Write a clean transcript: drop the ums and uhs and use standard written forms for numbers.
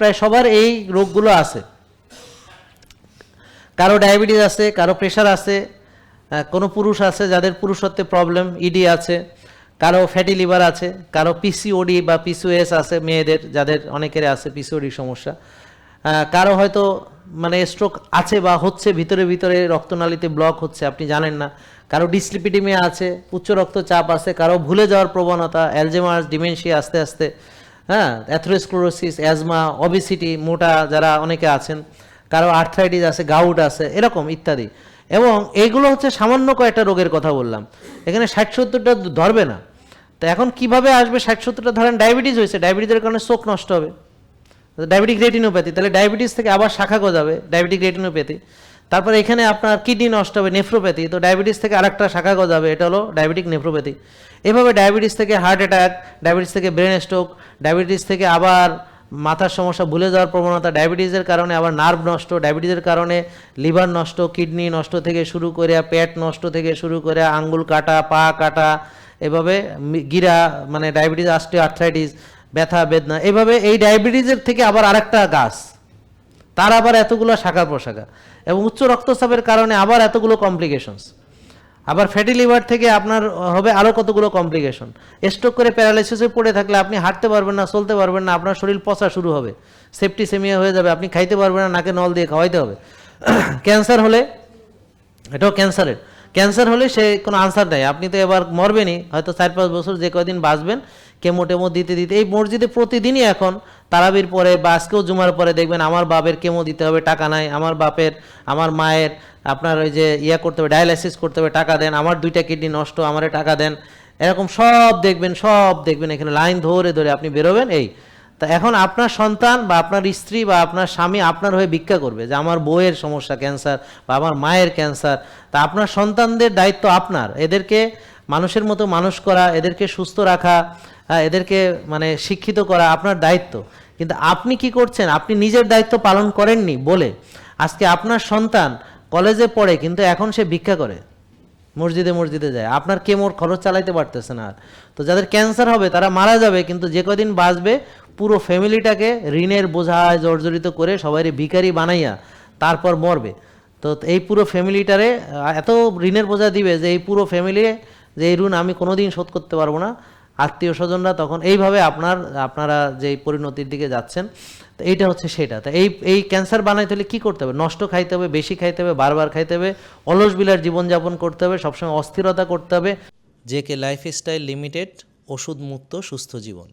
প্রায় সবার এই রোগগুলো আছে। কারো ডায়াবেটিস আছে, কারো প্রেশার আছে, কোনো পুরুষ আছে যাদের পুরুষত্বে প্রবলেম, ইডি আছে, কারো ফ্যাটি লিভার আছে, কারো পিসিওডি বা পিসিওএস আছে, মেয়েদের যাদের অনেকের আছে পিসিওডি সমস্যা, কারো হয়তো মানে স্ট্রোক আছে বা হচ্ছে, ভিতরে ভিতরে রক্তনালীতে ব্লক হচ্ছে আপনি জানেন না, কারো ডিসলিপিডিমিয়া আছে, উচ্চ রক্তচাপ আছে, কারো ভুলে যাওয়ার প্রবণতা, অ্যালজেমার্স, ডিমেনশিয়া আস্তে আস্তে, অ্যাথেরোস্ক্লেরোসিস, অ্যাজমা, অবিসিটি, মোটা যারা অনেকে আছেন, কারো আর্থ্রাইটিস আছে, গাউট আছে, এরকম ইত্যাদি। এবং এইগুলো হচ্ছে সামান্য কয়েকটা রোগের কথা বললাম, এখানে 60-70টা ধরবে না। তো এখন কিভাবে আসবে 60-70টা? ধরেন ডায়াবেটিস হয়েছে, ডায়াবেটিসের কারণে চোখ নষ্ট হবে, ডায়াবেটিক রেটিনোপ্যাথি, তাহলে ডায়াবেটিস থেকে আবার শাখা গজাবে ডায়াবেটিক রেটিনোপ্যাথি। তারপরে এখানে আপনার কিডনি নষ্ট হবে, নেফ্রোপ্যাথি, তো ডায়াবেটিস থেকে আরেকটা শাখা গজাবে, এটা হলো ডায়াবেটিক নেফ্রোপ্যাথি। এভাবে ডায়াবেটিস থেকে হার্ট অ্যাটাক, ডায়াবেটিস থেকে ব্রেন স্ট্রোক, ডায়াবেটিস থেকে আবার মাথার সমস্যা, ভুলে যাওয়ার প্রবণতা, ডায়াবেটিসের কারণে আবার নার্ভ নষ্ট, ডায়াবেটিসের কারণে লিভার নষ্ট, কিডনি নষ্ট থেকে শুরু করে পেট নষ্ট থেকে শুরু করে আঙ্গুল কাটা, পা কাটা, এভাবে গিরা, মানে ডায়াবেটিস, অস্টিওআর্থ্রাইটিস, ব্যথা বেদনা, এভাবে এই ডায়াবেটিসের থেকে আবার আরেকটা গাছ, তার আবার এতগুলো শাখা প্রশাখা, এবং উচ্চ রক্তচাপের কারণে আবার এতগুলো কমপ্লিকেশনস, আবার ফ্যাটি লিভার থেকে আপনার হবে আরও কতগুলো কমপ্লিকেশন। স্ট্রোক করে প্যারালাইসিসে পড়ে থাকলে আপনি হাঁটতে পারবেন না, চলতে পারবেন না, আপনার শরীর পচা শুরু হবে, সেপ্টিসেমিয়া হয়ে যাবে, আপনি খাইতে পারবেন না, নাকে নল দিয়ে খাওয়াইতে হবে। ক্যান্সার হলে, এটাও ক্যান্সার হলে সে কোনো আনসার নেই, আপনি তো এবার মরবেনই, হয়তো 4-5 বছর যে কয়দিন বাঁচবেন কেমো টেমো দিতে দিতে। এই মসজিদে প্রতিদিনই এখন তারাবির পরে বা আজকেও জুমার পরে দেখবেন আমার বাপের কেমো দিতে হবে, টাকা নাই, আমার বাপের, আমার মায়ের আপনার ওই যে করতে হবে, ডায়ালাইসিস করতে হবে, টাকা দেন, আমার 2টা কিডনি নষ্ট, আমারে টাকা দেন, এরকম সব দেখবেন এখানে লাইন ধরে ধরে আপনি বেরোবেন। তা এখন আপনার সন্তান বা আপনার স্ত্রী বা আপনার স্বামী আপনার হয়ে ভিক্ষা করবে যে আমার বউয়ের সমস্যা ক্যান্সার বা আমার মায়ের ক্যান্সার। তা আপনার সন্তানদের দায়িত্ব আপনার, এদেরকে মানুষের মতো মানুষ করা, এদেরকে সুস্থ রাখা, এদেরকে মানে শিক্ষিত করা আপনার দায়িত্ব। কিন্তু আপনি কি করছেন? আপনি নিজের দায়িত্ব পালন করেননি বলে আজকে আপনার সন্তান কলেজে পড়ে কিন্তু এখন সে ভিক্ষা করে, মসজিদে যায়, আপনার কেমোর খরচ চালাইতে পারতেছে না। তো যাদের ক্যান্সার হবে তারা মারা যাবে, কিন্তু যে কদিন বাঁচবে পুরো ফ্যামিলিটাকে ঋণের বোঝায় জর্জরিত করে সবাই ভিখারি বানাইয়া তারপর মরবে। তো এই পুরো ফ্যামিলিটারে এত ঋণের বোঝা দিবে যে এই পুরো ফ্যামিলি, যে এই ঋণ আমি কোনোদিন শোধ করতে পারবো না, আত্মীয় স্বজনরা তখন এইভাবে আপনারা যে পরিণতির দিকে যাচ্ছেন। তো এইটা হচ্ছে সেটা। তো এই ক্যান্সার বানাইতে হলে কী করতে হবে? নষ্ট খাইতে হবে, বেশি খাইতে হবে, বারবার খাইতে হবে, অলস বিলার জীবনযাপন করতে হবে, সবসময় অস্থিরতা করতে হবে। জেকে লাইফস্টাইল লিমিটেড, ওষুধ মুক্ত সুস্থ জীবন।